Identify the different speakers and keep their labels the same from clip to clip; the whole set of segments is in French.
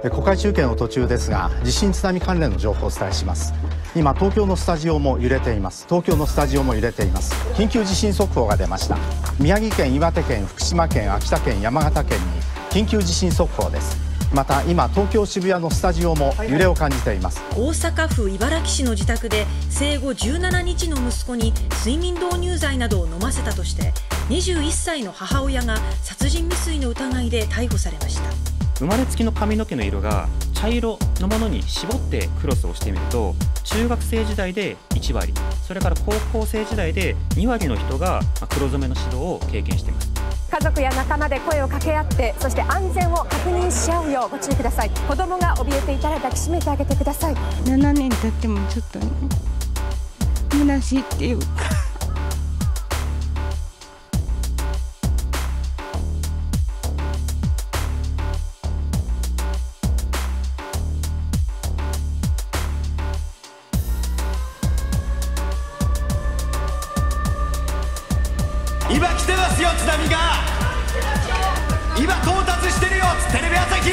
Speaker 1: 国会中継の途中ですが、地震津波関連の情報をお伝えします。今、東京のスタジオも揺れています。東京のスタジオも揺れています。緊急地震速報が出ました。宮城県、岩手県、福島県、秋田県、山形県に緊急地震速報です。また今、東京渋谷のスタジオも揺れを感じています。
Speaker 2: 大阪府茨木市の自宅で生後17日の息子に睡眠導入剤などを飲ませたとして21歳の母親が殺人未遂の疑いで逮捕されました。
Speaker 3: 生まれつきの髪の毛の色が茶色のものに絞ってクロスをしてみると、中学生時代で1割、それから高校生時代で2割の人が黒染めの指導を経験しています。
Speaker 4: 家族や仲間で声を掛け合って、そして安全を確認し合うようご注意ください。子供が怯えていたら抱きしめてあげてください。
Speaker 5: 7年経ってもちょっとね、虚しいっていうか。
Speaker 6: 今来てますよ、津波が今到達してるよ、テレビ朝日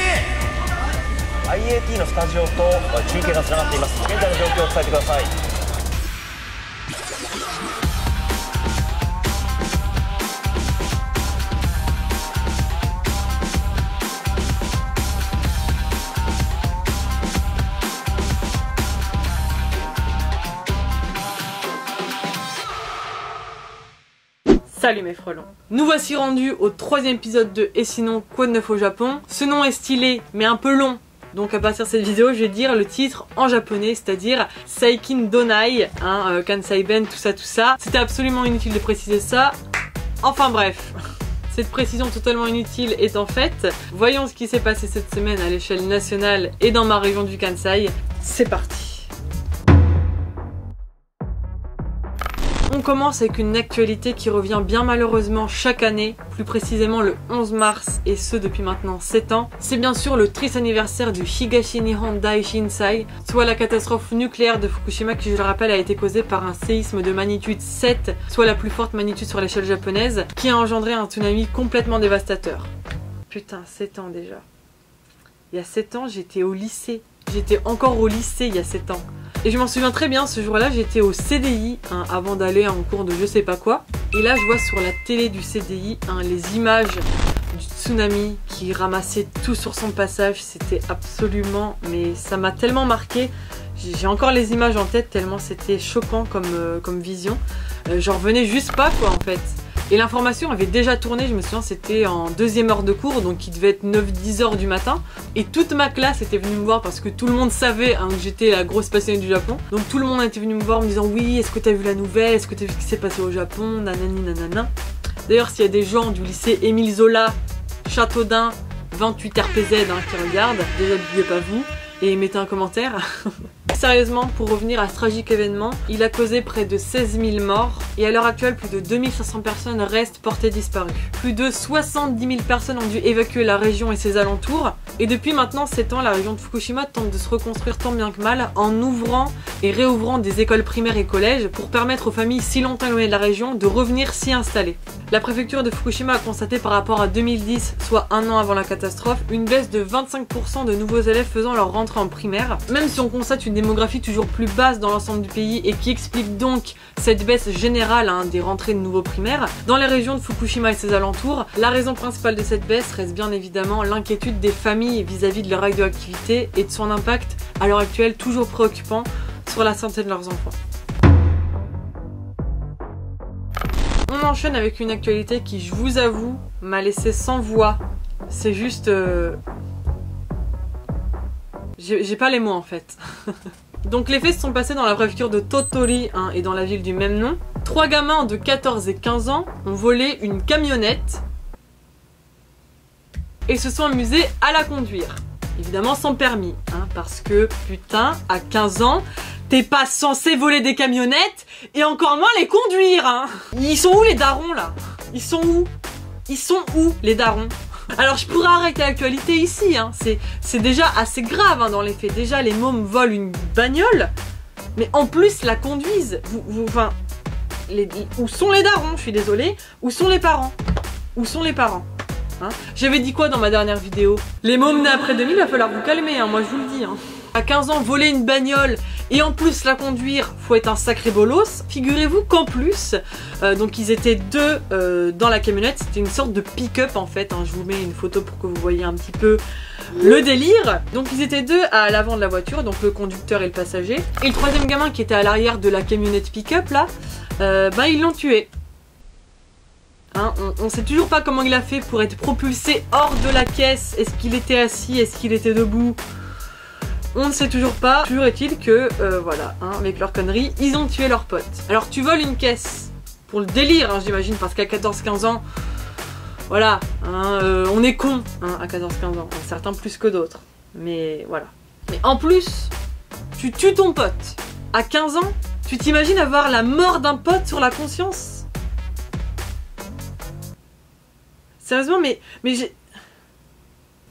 Speaker 6: IAT のスタジオと中継がつながっています。現在の状況を伝えてください。
Speaker 7: Salut mes frelons. Nous voici rendus au 3e épisode de Et sinon quoi de neuf au Japon. Ce nom est stylé mais un peu long. Donc à partir de cette vidéo je vais dire le titre en japonais, c'est-à-dire Seikin Donai, Kansai Ben, tout ça. C'était absolument inutile de préciser ça. Enfin bref. Cette précision totalement inutile étant faite, voyons ce qui s'est passé cette semaine à l'échelle nationale et dans ma région du Kansai. C'est parti. On commence avec une actualité qui revient bien malheureusement chaque année, plus précisément le 11 mars et ce depuis maintenant 7 ans. C'est bien sûr le triste anniversaire du Higashi Nihon Daishinsai, soit la catastrophe nucléaire de Fukushima qui, je le rappelle, a été causée par un séisme de magnitude 7, soit la plus forte magnitude sur l'échelle japonaise, qui a engendré un tsunami complètement dévastateur. Putain, 7 ans déjà. Il y a 7 ans, j'étais au lycée. J'étais encore au lycée il y a 7 ans. Et je m'en souviens très bien, ce jour-là, j'étais au CDI avant d'aller en cours de je sais pas quoi. Et là, je vois sur la télé du CDI les images du tsunami qui ramassait tout sur son passage. C'était absolument... mais ça m'a tellement marqué. J'ai encore les images en tête tellement c'était choquant comme vision. J'en revenais juste pas quoi en fait. Et l'information avait déjà tourné, je me souviens, c'était en 2e heure de cours, donc il devait être 9-10 heures du matin. Et toute ma classe était venue me voir parce que tout le monde savait que j'étais la grosse passionnée du Japon. Donc tout le monde était venu me voir en me disant oui, est-ce que t'as vu la nouvelle, est-ce que t'as vu ce qui s'est passé au Japon, nanani nanana. D'ailleurs, s'il y a des gens du lycée Émile Zola, Châteaudun, 28 RPZ qui regardent, déjà big up à vous et mettez un commentaire. Sérieusement, pour revenir à ce tragique événement, il a causé près de 16 000 morts et à l'heure actuelle, plus de 2500 personnes restent portées disparues. Plus de 70 000 personnes ont dû évacuer la région et ses alentours. Et depuis maintenant 7 ans, la région de Fukushima tente de se reconstruire tant bien que mal en ouvrant et réouvrant des écoles primaires et collèges pour permettre aux familles si longtemps éloignées de la région de revenir s'y installer. La préfecture de Fukushima a constaté par rapport à 2010, soit un an avant la catastrophe, une baisse de 25% de nouveaux élèves faisant leur rentrée en primaire. Même si on constate une démographie toujours plus basse dans l'ensemble du pays et qui explique donc cette baisse générale des rentrées de nouveaux primaires, dans les régions de Fukushima et ses alentours, la raison principale de cette baisse reste bien évidemment l'inquiétude des familles vis-à-vis de leur radioactivité et de son impact à l'heure actuelle toujours préoccupant sur la santé de leurs enfants. On enchaîne avec une actualité qui, je vous avoue, m'a laissé sans voix. C'est juste... J'ai pas les mots en fait. Donc les faits se sont passés dans la préfecture de Tottori et dans la ville du même nom. 3 gamins de 14 et 15 ans ont volé une camionnette et se sont amusés à la conduire. Évidemment sans permis, parce que putain, à 15 ans, t'es pas censé voler des camionnettes et encore moins les conduire. Ils sont où les darons là? Ils sont où? Ils sont où les darons? Alors je pourrais arrêter l'actualité ici, c'est déjà assez grave dans les faits. Déjà les mômes volent une bagnole, mais en plus la conduisent. Où sont les darons? Je suis désolée. Où sont les parents? Où sont les parents? Hein. J'avais dit quoi dans ma dernière vidéo? Les mômes nés après 2000, il va falloir vous calmer, hein, moi je vous le dis. Hein. À 15 ans, voler une bagnole et en plus la conduire, faut être un sacré bolos. Figurez-vous qu'en plus, donc ils étaient deux dans la camionnette, c'était une sorte de pick-up en fait. Hein. Je vous mets une photo pour que vous voyez un petit peu le délire. Donc ils étaient deux à l'avant de la voiture, donc le conducteur et le passager. Et le troisième gamin qui était à l'arrière de la camionnette pick-up là, ils l'ont tué. Hein, on sait toujours pas comment il a fait pour être propulsé hors de la caisse. Est-ce qu'il était assis? Est-ce qu'il était debout? On ne sait toujours pas. Toujours est-il que, voilà, hein, avec leur connerie, ils ont tué leur pote. Alors tu voles une caisse pour le délire, hein, j'imagine, parce qu'à 14-15 ans, voilà, hein, on est con hein, à 14-15 ans, certains plus que d'autres. Mais voilà. Mais en plus, tu tues ton pote. À 15 ans, tu t'imagines avoir la mort d'un pote sur la conscience? Sérieusement, mais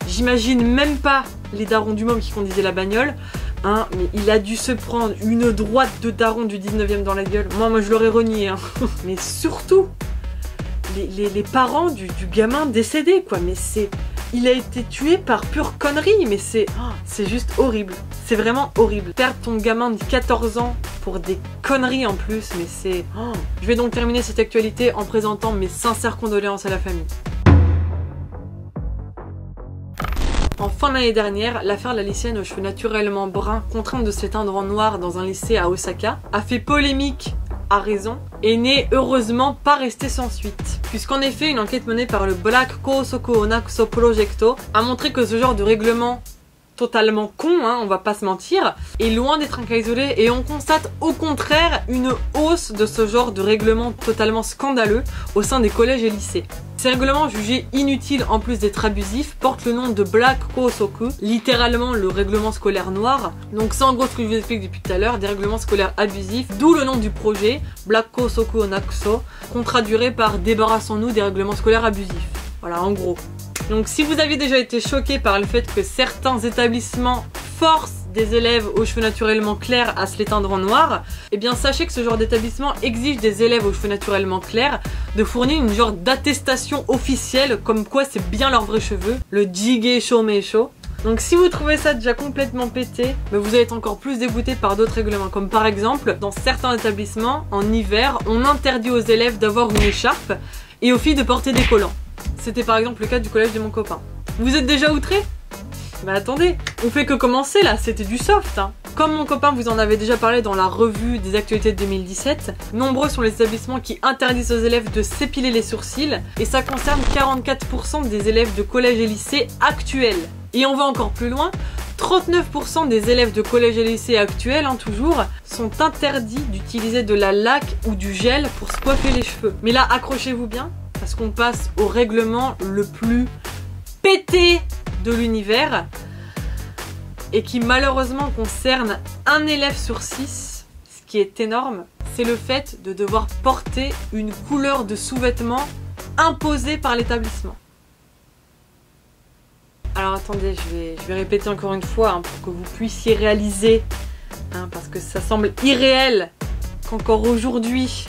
Speaker 7: j'imagine même pas les darons du môme qui conduisaient la bagnole. Hein, mais il a dû se prendre une droite de daron du 19e dans la gueule. Moi je l'aurais renié. Hein. Mais surtout, les parents du gamin décédé, quoi. Mais c'est... Il a été tué par pure connerie. Mais c'est juste horrible. C'est vraiment horrible. Perdre ton gamin de 14 ans pour des conneries en plus. Mais c'est... Je vais donc terminer cette actualité en présentant mes sincères condoléances à la famille. En fin d'année dernière, l'affaire de la lycéenne aux cheveux naturellement bruns, contrainte de se teindre en noir dans un lycée à Osaka, a fait polémique à raison et n'est heureusement pas restée sans suite. Puisqu'en effet, une enquête menée par le Black Kosoku Onakuso Projecto a montré que ce genre de règlement totalement con, hein, on va pas se mentir, est loin d'être un cas isolé et on constate au contraire une hausse de ce genre de règlement totalement scandaleux au sein des collèges et lycées. Ces règlements jugés inutiles en plus d'être abusifs portent le nom de Black Kosoku, littéralement le règlement scolaire noir. Donc c'est en gros ce que je vous explique depuis tout à l'heure, des règlements scolaires abusifs, d'où le nom du projet, Black Kosoku Onakuso, qu'on traduirait par débarrassons-nous des règlements scolaires abusifs. Voilà, en gros. Donc si vous aviez déjà été choqué par le fait que certains établissements forcent des élèves aux cheveux naturellement clairs à se les teindre en noir, eh bien sachez que ce genre d'établissement exige des élèves aux cheveux naturellement clairs de fournir une genre d'attestation officielle comme quoi c'est bien leurs vrais cheveux, le jige shomeisho. Donc si vous trouvez ça déjà complètement pété, vous allez être encore plus dégoûté par d'autres règlements, comme par exemple, dans certains établissements, en hiver, on interdit aux élèves d'avoir une écharpe et aux filles de porter des collants. C'était par exemple le cas du collège de mon copain. Vous êtes déjà outrés? Mais attendez, on fait que commencer là, c'était du soft hein. Comme mon copain vous en avait déjà parlé dans la revue des actualités de 2017, nombreux sont les établissements qui interdisent aux élèves de s'épiler les sourcils et ça concerne 44% des élèves de collège et lycée actuels. Et on va encore plus loin, 39% des élèves de collège et lycée actuels, hein, toujours, sont interdits d'utiliser de la laque ou du gel pour se coiffer les cheveux. Mais là, accrochez-vous bien, parce qu'on passe au règlement le plus pété de l'univers et qui malheureusement concerne un élève sur 6, ce qui est énorme, c'est le fait de devoir porter une couleur de sous-vêtements imposée par l'établissement. Alors attendez, je vais répéter encore une fois hein, pour que vous puissiez réaliser, hein, parce que ça semble irréel qu'encore aujourd'hui,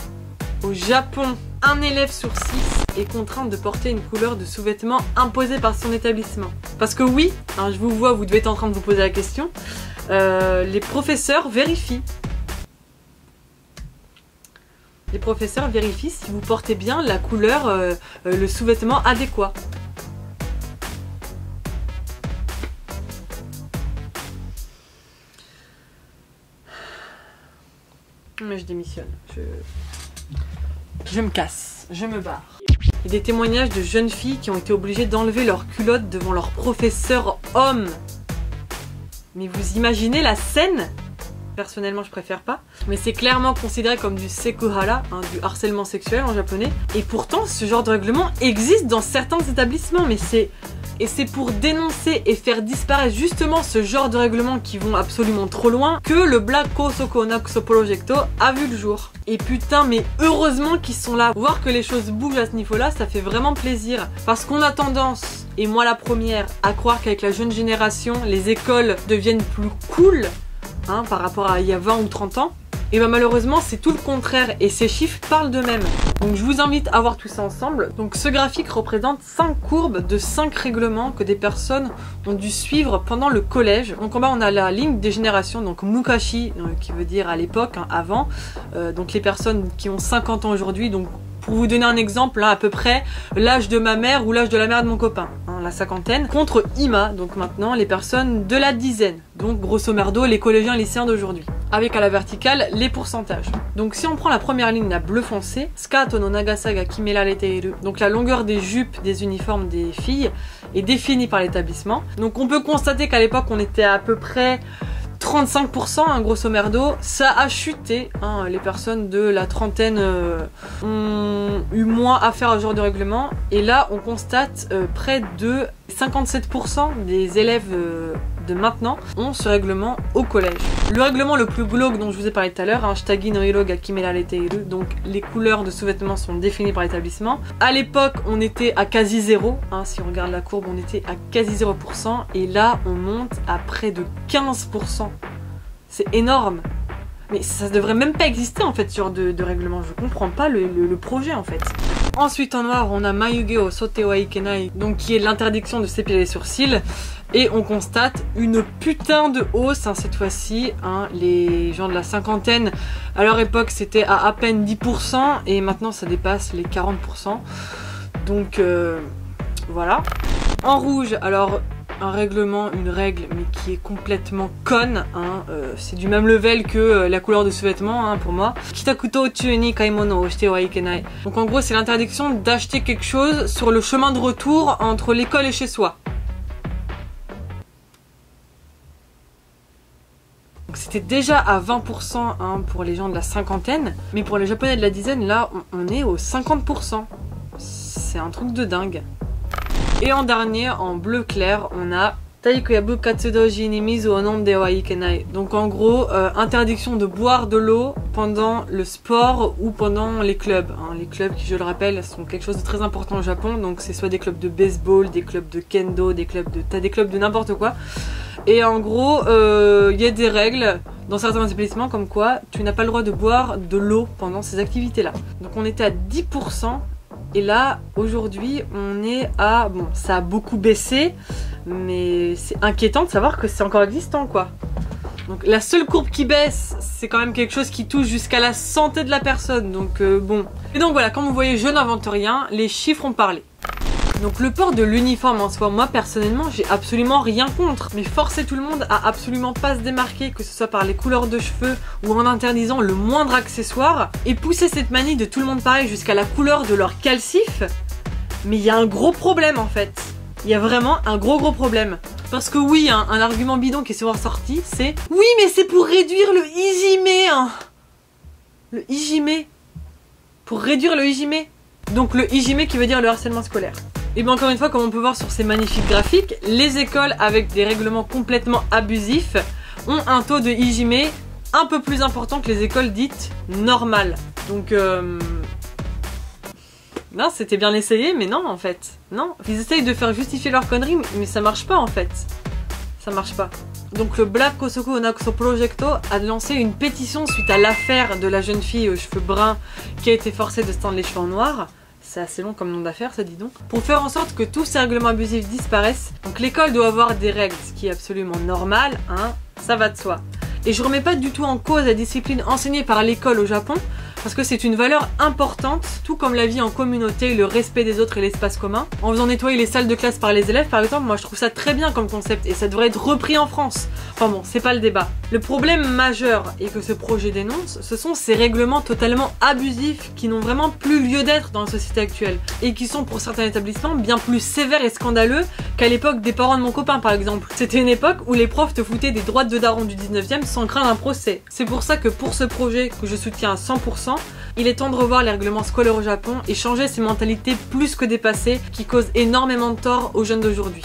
Speaker 7: au Japon, un élève sur 6 est contraint de porter une couleur de sous-vêtements imposée par son établissement. Parce que oui, hein, je vous vois, vous devez être en train de vous poser la question, les professeurs vérifient. Les professeurs vérifient si vous portez bien la couleur, le sous-vêtement adéquat. Mais je démissionne. Je me casse. Je me barre. Il y a des témoignages de jeunes filles qui ont été obligées d'enlever leurs culottes devant leur professeur homme. Mais vous imaginez la scène? Personnellement, je préfère pas. Mais c'est clairement considéré comme du sekuhara, hein, du harcèlement sexuel en japonais. Et pourtant, ce genre de règlement existe dans certains établissements. Mais c'est... Et c'est pour dénoncer et faire disparaître justement ce genre de règlements qui vont absolument trop loin que le Black Kosoku Onakuso Projecto a vu le jour. Et putain, mais heureusement qu'ils sont là. Voir que les choses bougent à ce niveau-là, ça fait vraiment plaisir. Parce qu'on a tendance, et moi la première, à croire qu'avec la jeune génération, les écoles deviennent plus cool, hein, par rapport à il y a 20 ou 30 ans. Et ben malheureusement c'est tout le contraire et ces chiffres parlent d'eux-mêmes. Donc je vous invite à voir tout ça ensemble. Donc ce graphique représente 5 courbes de 5 règlements que des personnes ont dû suivre pendant le collège. Donc en bas on a la ligne des générations, donc Mukashi qui veut dire à l'époque, hein, avant. Donc les personnes qui ont 50 ans aujourd'hui, donc pour vous donner un exemple, là, à peu près l'âge de ma mère ou l'âge de la mère de mon copain, hein, la cinquantaine, contre IMA, donc maintenant les personnes de la dizaine, donc grosso merdo les collégiens et lycéens d'aujourd'hui, avec à la verticale les pourcentages. Donc si on prend la première ligne, la bleu foncé, Skato no nagasa ga kimerarete, donc la longueur des jupes des uniformes des filles est définie par l'établissement. Donc on peut constater qu'à l'époque on était à peu près 35%, hein, grosso merdo, ça a chuté, hein, les personnes de la trentaine ont eu moins à faire à ce genre de règlement, et là on constate près de 57% des élèves de maintenant ont ce règlement au collège. Le règlement le plus glauque dont je vous ai parlé tout à l'heure, hein, Shitagi no hiro ga kimerarete iru, donc les couleurs de sous-vêtements sont définies par l'établissement. À l'époque on était à quasi zéro, hein, si on regarde la courbe on était à quasi 0%, et là on monte à près de 15%. C'est énorme. Mais ça devrait même pas exister en fait ce genre de règlement, je comprends pas le projet en fait. Ensuite en noir on a Mayuge o sote wa ikenai, donc qui est l'interdiction de s'épiler les sourcils. Et on constate une putain de hausse, hein, cette fois-ci, hein, les gens de la cinquantaine, à leur époque c'était à peine 10% et maintenant ça dépasse les 40%. Donc voilà. En rouge, alors un règlement, une règle, mais qui est complètement conne, hein, c'est du même level que la couleur de sous-vêtements, hein, pour moi. Kitakuto uchu ni kaimono o shite wa ikenai. Donc en gros c'est l'interdiction d'acheter quelque chose sur le chemin de retour entre l'école et chez soi. C'était déjà à 20%, hein, pour les gens de la cinquantaine, mais pour les japonais de la dizaine, là, on est au 50%. C'est un truc de dingue. Et en dernier, en bleu clair, on a Taikuyabu Katsudoji ni mizu o nonde wa ikenai. Donc en gros, interdiction de boire de l'eau pendant le sport ou pendant les clubs. Hein. Les clubs qui, je le rappelle, sont quelque chose de très important au Japon. Donc c'est soit des clubs de baseball, des clubs de kendo, des clubs de n'importe quoi. Et en gros, y a des règles dans certains établissements comme quoi tu n'as pas le droit de boire de l'eau pendant ces activités-là. Donc on était à 10%. Et là, aujourd'hui, on est à... Bon, ça a beaucoup baissé, mais c'est inquiétant de savoir que c'est encore existant, quoi. Donc la seule courbe qui baisse, c'est quand même quelque chose qui touche jusqu'à la santé de la personne, donc bon. Et donc voilà, comme vous voyez, je n'invente rien, les chiffres ont parlé. Donc le port de l'uniforme en soi, moi personnellement j'ai absolument rien contre, mais forcer tout le monde à absolument pas se démarquer, que ce soit par les couleurs de cheveux ou en interdisant le moindre accessoire, et pousser cette manie de tout le monde pareil jusqu'à la couleur de leur calcif, mais il y a un gros problème en fait. Il y a vraiment un gros problème. Parce que oui, hein, un argument bidon qui est souvent sorti, c'est « Oui, mais c'est pour réduire le hijime hein. !» Le hijime. Pour réduire le hijime. Donc le hijime qui veut dire le harcèlement scolaire. Et bien encore une fois, comme on peut voir sur ces magnifiques graphiques, les écoles avec des règlements complètement abusifs ont un taux de hijime un peu plus important que les écoles dites normales. Donc non, c'était bien essayé, mais non en fait. Non, ils essayent de faire justifier leur connerie, mais ça marche pas en fait. Ça marche pas. Donc le Black Kosoku Onakuso Projecto a lancé une pétition suite à l'affaire de la jeune fille aux cheveux bruns qui a été forcée de se teindre les cheveux en noir. C'est assez long comme nom d'affaire, ça, dis donc. Pour faire en sorte que tous ces règlements abusifs disparaissent, donc l'école doit avoir des règles, ce qui est absolument normal, hein, ça va de soi. Et je remets pas du tout en cause la discipline enseignée par l'école au Japon, parce que c'est une valeur importante, tout comme la vie en communauté, le respect des autres et l'espace commun. En faisant nettoyer les salles de classe par les élèves, par exemple, moi je trouve ça très bien comme concept, et ça devrait être repris en France. Enfin bon, c'est pas le débat. Le problème majeur, et que ce projet dénonce, ce sont ces règlements totalement abusifs qui n'ont vraiment plus lieu d'être dans la société actuelle, et qui sont pour certains établissements bien plus sévères et scandaleux qu'à l'époque des parents de mon copain par exemple. C'était une époque où les profs te foutaient des droites de daron du 19e sans craindre un procès. C'est pour ça que pour ce projet, que je soutiens à 100%, il est temps de revoir les règlements scolaires au Japon et changer ces mentalités plus que dépassées qui causent énormément de tort aux jeunes d'aujourd'hui.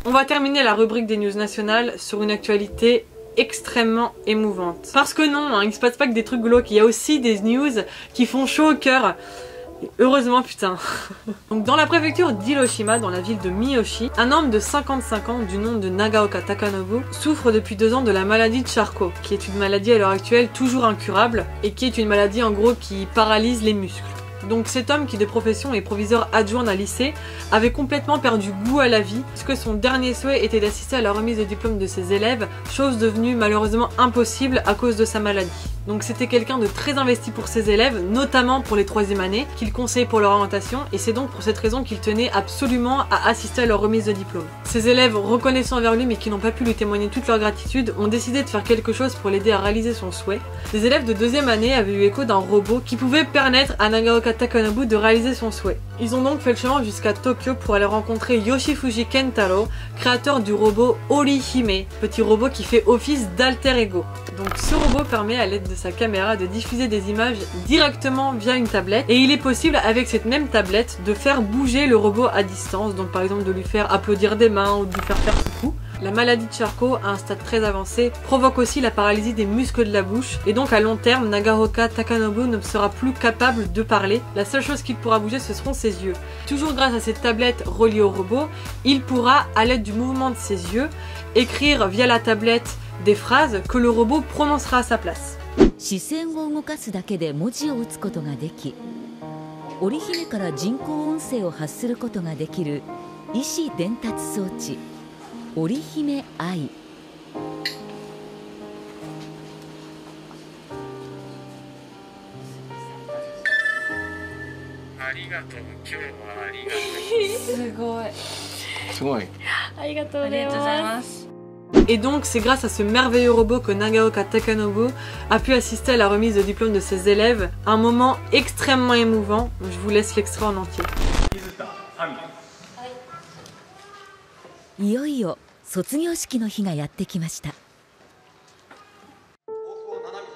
Speaker 7: On va terminer la rubrique des news nationales sur une actualité extrêmement émouvante. Parce que non, hein, il se passe pas que des trucs glauques, il y a aussi des news qui font chaud au cœur. Et heureusement, putain. Donc dans la préfecture d'Hiroshima, dans la ville de Miyoshi, un homme de 55 ans du nom de Nagaoka Takanobu souffre depuis 2 ans de la maladie de Charcot, qui est une maladie à l'heure actuelle toujours incurable et qui est une maladie en gros qui paralyse les muscles. Donc cet homme qui de profession est proviseur adjoint d'un lycée avait complètement perdu goût à la vie puisque son dernier souhait était d'assister à la remise de diplôme de ses élèves, chose devenue malheureusement impossible à cause de sa maladie. Donc c'était quelqu'un de très investi pour ses élèves, notamment pour les 3e années, qu'il conseillait pour leur orientation et c'est donc pour cette raison qu'il tenait absolument à assister à leur remise de diplôme. Ses élèves, reconnaissants envers lui mais qui n'ont pas pu lui témoigner toute leur gratitude, ont décidé de faire quelque chose pour l'aider à réaliser son souhait. Les élèves de 2e année avaient eu écho d'un robot qui pouvait permettre à Nagaoka Takanobu de réaliser son souhait. Ils ont donc fait le chemin jusqu'à Tokyo pour aller rencontrer Yoshifuji Kentaro, créateur du robot Orihime, petit robot qui fait office d'alter ego. Donc ce robot permet à l'aide de sa caméra de diffuser des images directement via une tablette et il est possible avec cette même tablette de faire bouger le robot à distance, donc par exemple de lui faire applaudir des mains ou de lui faire coucou. La maladie de Charcot, à un stade très avancé, provoque aussi la paralysie des muscles de la bouche et donc à long terme, Nagaoka Takanobu ne sera plus capable de parler. La seule chose qu'il pourra bouger, ce seront ses yeux. Toujours grâce à cette tablette reliée au robot, il pourra, à l'aide du mouvement de ses yeux, écrire via la tablette des phrases que le robot prononcera à sa place.
Speaker 8: 視線を動かすだけで文字を打つことができ、織姫から人工音声を発することができる意思伝達装置織姫愛。
Speaker 9: ありがとう、今日はありがとう。
Speaker 7: すごい。
Speaker 9: すごい。
Speaker 10: ありがとうございます。
Speaker 7: Et donc c'est grâce à ce merveilleux robot que Nagaoka Takanobu a pu assister à la remise de diplôme de ses élèves, un moment extrêmement émouvant. Je vous laisse l'extrait en entier.
Speaker 8: いよいよ卒業式の日がやってきました。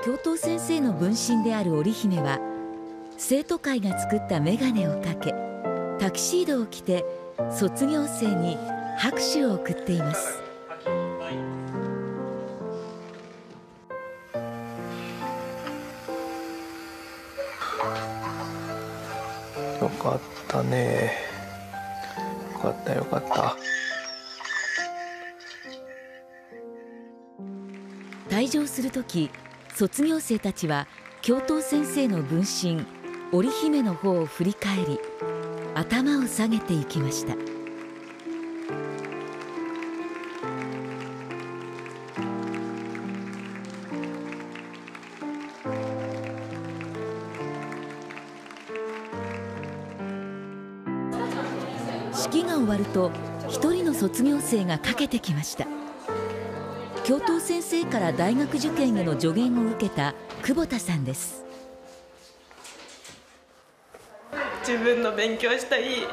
Speaker 8: 教頭先生の分身である織姫は生徒会が作った眼鏡をかけ、タキシードを着て卒業生に拍手を送っています。
Speaker 9: よかったね。よかったよかった。
Speaker 8: 退場するとき、卒業生たちは教頭先生の分身織姫の方を振り返り、頭を下げていきました。式が終わると一人の卒業生がかけてきました。教頭先生から大学受験への助言を受けた久保田さんです。
Speaker 11: 自分の勉強したい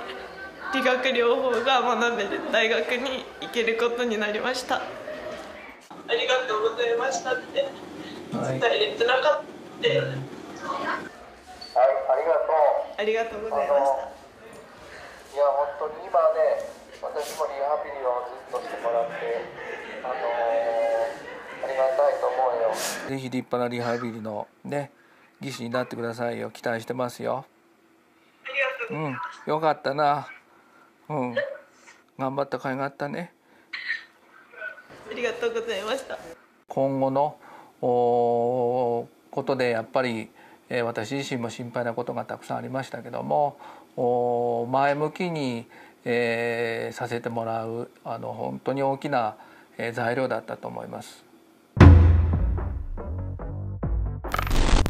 Speaker 11: 理学療法が学べる大学に行けることになりました。ありがとうございましたって伝えれてなかった。はい、ありがとうございました。
Speaker 9: いや本当に今ね、私もリハビリをずっとしてもらって、ありがたいと思うよ。ぜひ立派なリハビリのね、技師になってくださいよ。期待してますよ。
Speaker 11: ありがとうございます。
Speaker 9: よかったな。頑張った甲斐があったね。
Speaker 11: ありがとうございました。
Speaker 9: 今後のことでやっぱり、私自身も心配なことがたくさんありましたけども、前向きに、させてもらう本当に大きな、材料だったと思います。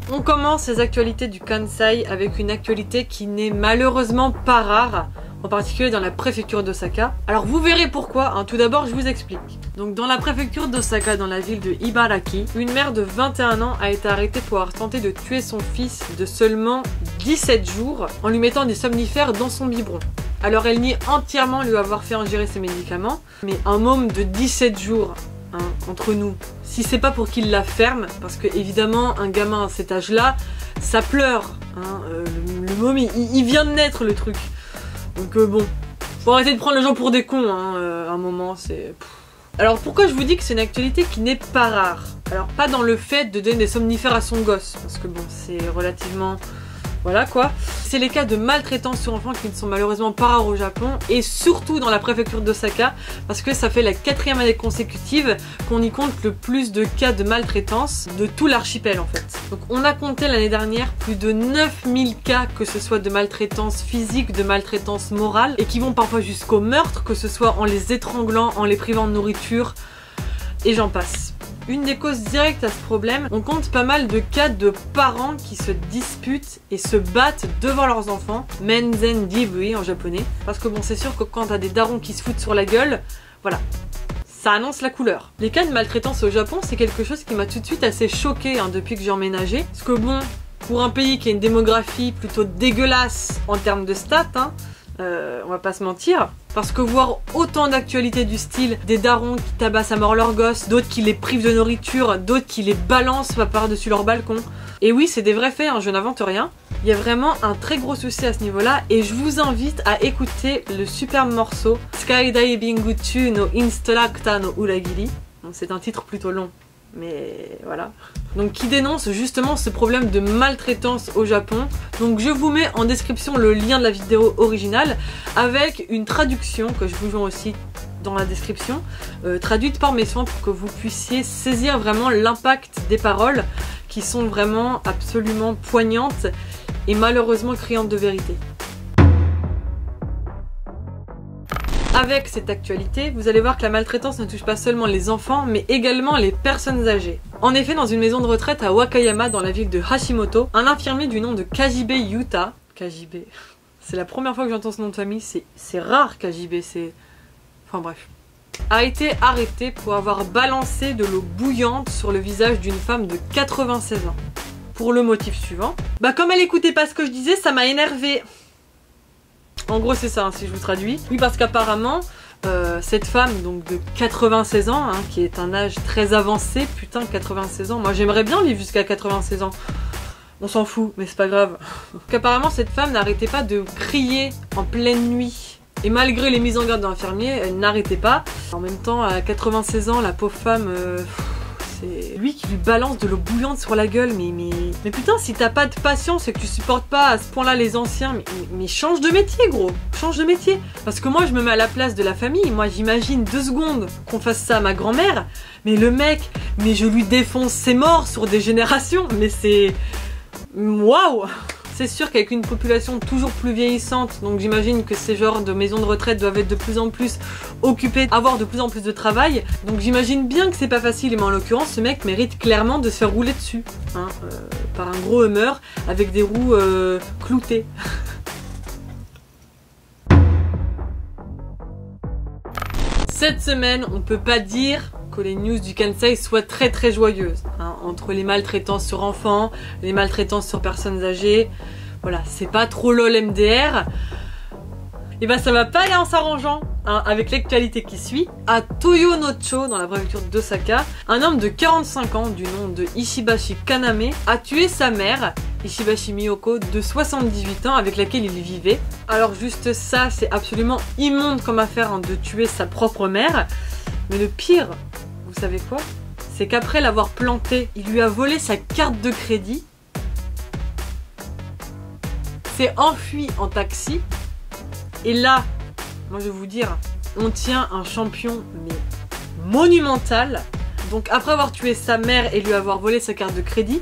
Speaker 7: On commence les actualités du Kansai avec une actualité qui n'est malheureusement pas rare, en particulier dans la préfecture d'Osaka. Alors vous verrez pourquoi, hein. Tout d'abord je vous explique. Donc dans la préfecture d'Osaka, dans la ville de Ibaraki, une mère de 21 ans a été arrêtée pour avoir tenté de tuer son fils de seulement 17 jours en lui mettant des somnifères dans son biberon. Alors elle nie entièrement lui avoir fait ingérer ses médicaments, mais un môme de 17 jours, hein, entre nous, si c'est pas pour qu'il la ferme, parce que évidemment un gamin à cet âge-là, ça pleure, hein, le môme il vient de naître le truc. Donc bon, faut arrêter de prendre les gens pour des cons, hein, à un moment c'est... Alors pourquoi je vous dis que c'est une actualité qui n'est pas rare? Alors pas dans le fait de donner des somnifères à son gosse, parce que bon c'est relativement Voilà quoi. C'est les cas de maltraitance sur enfants qui ne sont malheureusement pas rares au Japon et surtout dans la préfecture d'Osaka parce que ça fait la 4e année consécutive qu'on y compte le plus de cas de maltraitance de tout l'archipel en fait. Donc on a compté l'année dernière plus de 9000 cas, que ce soit de maltraitance physique, de maltraitance morale et qui vont parfois jusqu'au meurtre, que ce soit en les étranglant, en les privant de nourriture et j'en passe. Une des causes directes à ce problème, on compte pas mal de cas de parents qui se disputent et se battent devant leurs enfants, menzen dibui en japonais, parce que bon c'est sûr que quand t'as des darons qui se foutent sur la gueule, voilà, ça annonce la couleur. Les cas de maltraitance au Japon, c'est quelque chose qui m'a tout de suite assez choquée depuis que j'ai emménagé, parce que bon, pour un pays qui a une démographie plutôt dégueulasse en termes de stats, on va pas se mentir, parce que voir autant d'actualités du style des darons qui tabassent à mort leurs gosses, d'autres qui les privent de nourriture, d'autres qui les balancent par-dessus leur balcon. Et oui, c'est des vrais faits, je n'invente rien. Il y a vraiment un très gros souci à ce niveau-là et je vous invite à écouter le superbe morceau Skydiving Uchu no Instructor no Uragiri. C'est un titre plutôt long, mais voilà. Donc qui dénonce justement ce problème de maltraitance au Japon. Donc je vous mets en description le lien de la vidéo originale avec une traduction que je vous joins aussi dans la description, traduite par mes soins pour que vous puissiez saisir vraiment l'impact des paroles qui sont vraiment absolument poignantes et malheureusement criantes de vérité. Avec cette actualité, vous allez voir que la maltraitance ne touche pas seulement les enfants, mais également les personnes âgées. En effet, dans une maison de retraite à Wakayama, dans la ville de Hashimoto, un infirmier du nom de Kajibe Yuta, Kajibe, c'est la première fois que j'entends ce nom de famille, c'est rare Kajibe, c'est... Enfin bref, a été arrêté pour avoir balancé de l'eau bouillante sur le visage d'une femme de 96 ans. Pour le motif suivant, comme elle écoutait pas ce que je disais, ça m'a énervé. En gros c'est ça, si je vous traduis. Oui, parce qu'apparemment, cette femme donc de 96 ans, qui est un âge très avancé, putain 96 ans, moi j'aimerais bien vivre jusqu'à 96 ans. On s'en fout, mais c'est pas grave. Qu'apparemment cette femme n'arrêtait pas de crier en pleine nuit. Et malgré les mises en garde de l'infirmier, elle n'arrêtait pas. En même temps, à 96 ans, la pauvre femme... c'est lui qui lui balance de l'eau bouillante sur la gueule, mais putain, si t'as pas de patience et que tu supportes pas à ce point-là les anciens, mais change de métier gros, change de métier. Parce que moi je me mets à la place de la famille, moi j'imagine 2 secondes qu'on fasse ça à ma grand-mère, mais le mec, mais je lui défonce ses morts sur des générations, mais c'est... Waouh! C'est sûr qu'avec une population toujours plus vieillissante, donc j'imagine que ces genres de maisons de retraite doivent être de plus en plus occupées, avoir de plus en plus de travail. Donc j'imagine bien que c'est pas facile, mais en l'occurrence, ce mec mérite clairement de se faire rouler dessus. Par un gros Hummer avec des roues cloutées. Cette semaine, on peut pas dire que les news du Kansai soient très très joyeuses. Entre les maltraitances sur enfants, les maltraitances sur personnes âgées, voilà, c'est pas trop lol MDR. Et ça va pas aller en s'arrangeant avec l'actualité qui suit. À Toyonocho, dans la préfecture d'Osaka, un homme de 45 ans du nom de Ishibashi Kaname a tué sa mère, Ishibashi Miyoko, de 78 ans, avec laquelle il vivait. Alors juste ça, c'est absolument immonde comme affaire de tuer sa propre mère. Mais le pire, vous savez quoi? C'est qu'après l'avoir planté, il lui a volé sa carte de crédit, s'est enfui en taxi, et là, moi je vais vous dire, on tient un champion mais monumental. Donc après avoir tué sa mère et lui avoir volé sa carte de crédit,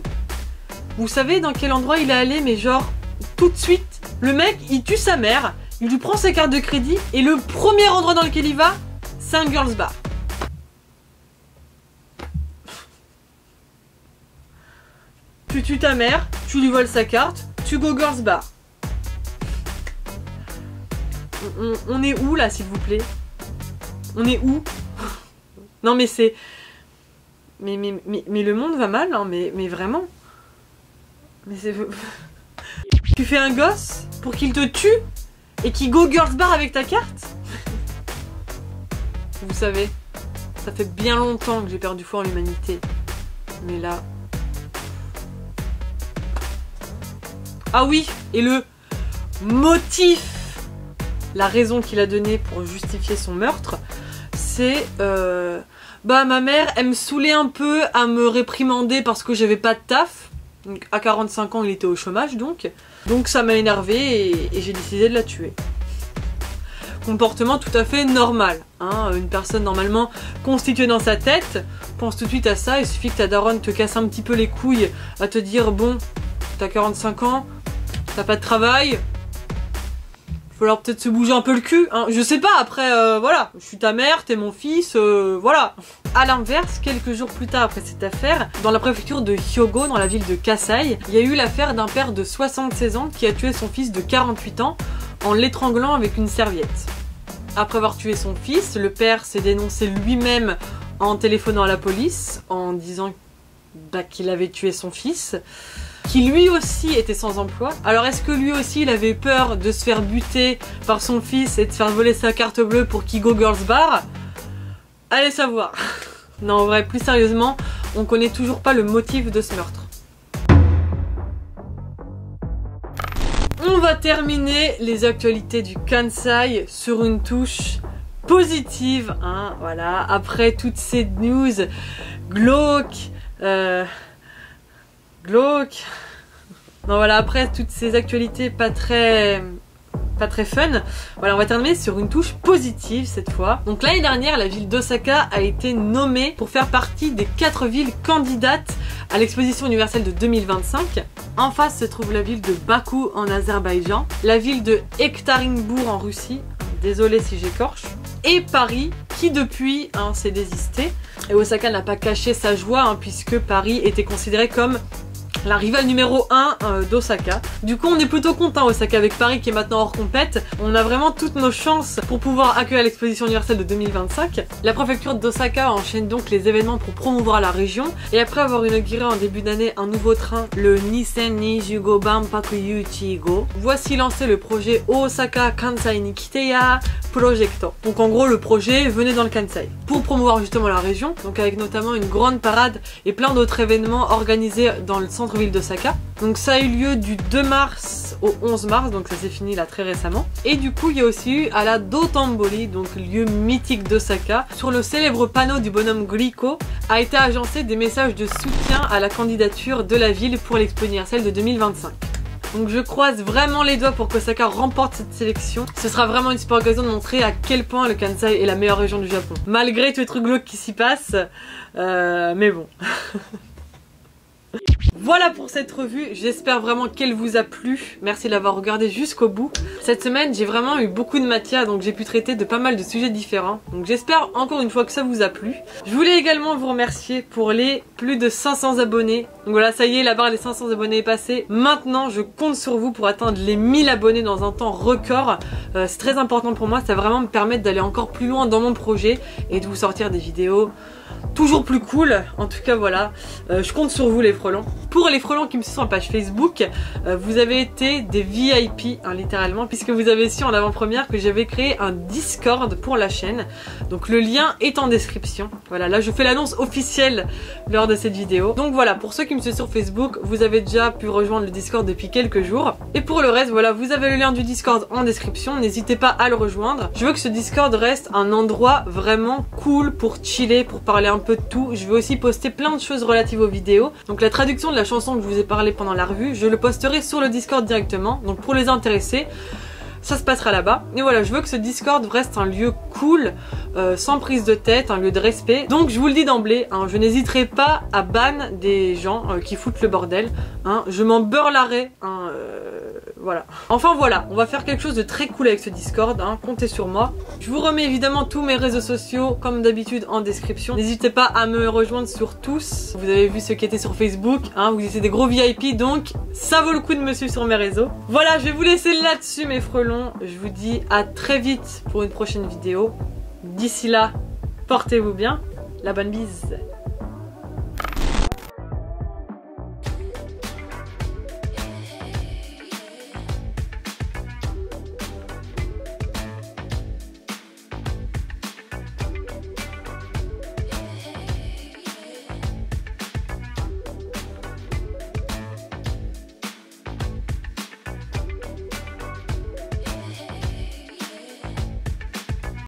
Speaker 7: vous savez dans quel endroit il est allé, mais genre tout de suite, le mec il tue sa mère, il lui prend sa carte de crédit, et le premier endroit dans lequel il va, c'est un girls bar. Tu tues ta mère, tu lui voles sa carte, tu go girls bar. On est où là, s'il vous plaît? On est où? Non mais c'est... Mais le monde va mal, mais vraiment. Mais c'est... Tu fais un gosse pour qu'il te tue et qu'il go girls bar avec ta carte? Vous savez, ça fait bien longtemps que j'ai perdu foi en l'humanité. Mais là... Ah oui, et le motif, la raison qu'il a donnée pour justifier son meurtre, c'est ma mère, elle me saoulait un peu à me réprimander parce que j'avais pas de taf. Donc, à 45 ans, il était au chômage donc. Donc ça m'a énervé et j'ai décidé de la tuer. Comportement tout à fait normal. Hein. Une personne normalement constituée dans sa tête pense tout de suite à ça. Il suffit que ta daronne te casse un petit peu les couilles à te dire bon, t'as 45 ans, t'as pas de travail, il va falloir peut-être se bouger un peu le cul. Hein. Je sais pas, après voilà, je suis ta mère, t'es mon fils, voilà. A l'inverse, quelques jours plus tard après cette affaire, dans la préfecture de Hyogo, dans la ville de Kasai, il y a eu l'affaire d'un père de 76 ans qui a tué son fils de 48 ans en l'étranglant avec une serviette. Après avoir tué son fils, le père s'est dénoncé lui-même en téléphonant à la police, en disant qu'il avait tué son fils, qui lui aussi était sans emploi. Alors est-ce que lui aussi il avait peur de se faire buter par son fils et de faire voler sa carte bleue pour Kigo Girls Bar? Allez savoir. Non, en vrai, plus sérieusement, on connaît toujours pas le motif de ce meurtre. On va terminer les actualités du Kansai sur une touche positive, hein, voilà, après toutes ces news glauques, non voilà, après toutes ces actualités pas très fun, voilà, on va terminer sur une touche positive cette fois. Donc l'année dernière, la ville d'Osaka a été nommée pour faire partie des 4 villes candidates à l'exposition universelle de 2025. En face se trouve la ville de Bakou en Azerbaïdjan, la ville de Ekaterinbourg en Russie, désolé si j'écorche, et Paris qui depuis s'est désisté. Et Osaka n'a pas caché sa joie hein, puisque Paris était considéré comme la rivale numéro 1 d'Osaka. Du coup on est plutôt content Osaka avec Paris qui est maintenant hors compète. On a vraiment toutes nos chances pour pouvoir accueillir l'exposition universelle de 2025. La préfecture d'Osaka enchaîne donc les événements pour promouvoir la région. Et après avoir inauguré en début d'année un nouveau train, le Nisen Nijugo Banpaku Chigo, voici lancé le projet Osaka Kansai ni Kiteya Projecto. Donc en gros le projet venait dans le Kansai pour promouvoir justement la région, donc avec notamment une grande parade et plein d'autres événements organisés dans le centre-ville d'Osaka. Donc ça a eu lieu du 2 mars au 11 mars, donc ça s'est fini là très récemment. Et du coup il y a aussi eu à la Dotonbori, donc lieu mythique d'Osaka, sur le célèbre panneau du bonhomme Glico a été agencé des messages de soutien à la candidature de la ville pour l'Expo universelle de 2025. Donc je croise vraiment les doigts pour qu'Osaka remporte cette sélection. Ce sera vraiment une super occasion de montrer à quel point le Kansai est la meilleure région du Japon. Malgré tous les trucs glauques qui s'y passent, mais bon. Voilà pour cette revue, j'espère vraiment qu'elle vous a plu. Merci de l'avoir regardé jusqu'au bout. Cette semaine, j'ai vraiment eu beaucoup de matière, donc j'ai pu traiter de pas mal de sujets différents. Donc j'espère encore une fois que ça vous a plu. Je voulais également vous remercier pour les plus de 500 abonnés. Donc voilà, ça y est, la barre des 500 abonnés est passée. Maintenant, je compte sur vous pour atteindre les 1000 abonnés dans un temps record. C'est très important pour moi, ça va vraiment me permettre d'aller encore plus loin dans mon projet et de vous sortir des vidéos toujours plus cool. En tout cas voilà, je compte sur vous les frelons. Pour les frelons qui me suivent sur la page Facebook, vous avez été des VIP hein, littéralement, puisque vous avez su en avant-première que j'avais créé un Discord pour la chaîne. Donc le lien est en description. Voilà, là je fais l'annonce officielle lors de cette vidéo. Donc voilà, pour ceux qui me suivent sur Facebook, vous avez déjà pu rejoindre le Discord depuis quelques jours. Et pour le reste, voilà, vous avez le lien du Discord en description. N'hésitez pas à le rejoindre. Je veux que ce Discord reste un endroit vraiment cool pour chiller, pour parler un peu de tout. Je vais aussi poster plein de choses relatives aux vidéos. Donc la traduction de la chanson que je vous ai parlé pendant la revue, je le posterai sur le Discord directement. Donc pour les intéressés, ça se passera là-bas. Et voilà, je veux que ce Discord reste un lieu cool, sans prise de tête, un lieu de respect. Donc je vous le dis d'emblée, hein, je n'hésiterai pas à ban des gens qui foutent le bordel. Hein, je m'en beurlerai. Hein, voilà. Enfin voilà, on va faire quelque chose de très cool avec ce Discord, hein, comptez sur moi. Je vous remets évidemment tous mes réseaux sociaux comme d'habitude en description. N'hésitez pas à me rejoindre sur tous. Vous avez vu ceux qui étaient sur Facebook, hein, vous étiez des gros VIP, donc ça vaut le coup de me suivre sur mes réseaux. Voilà, je vais vous laisser là-dessus mes frelons. Je vous dis à très vite pour une prochaine vidéo. D'ici là, portez-vous bien. La bonne bise.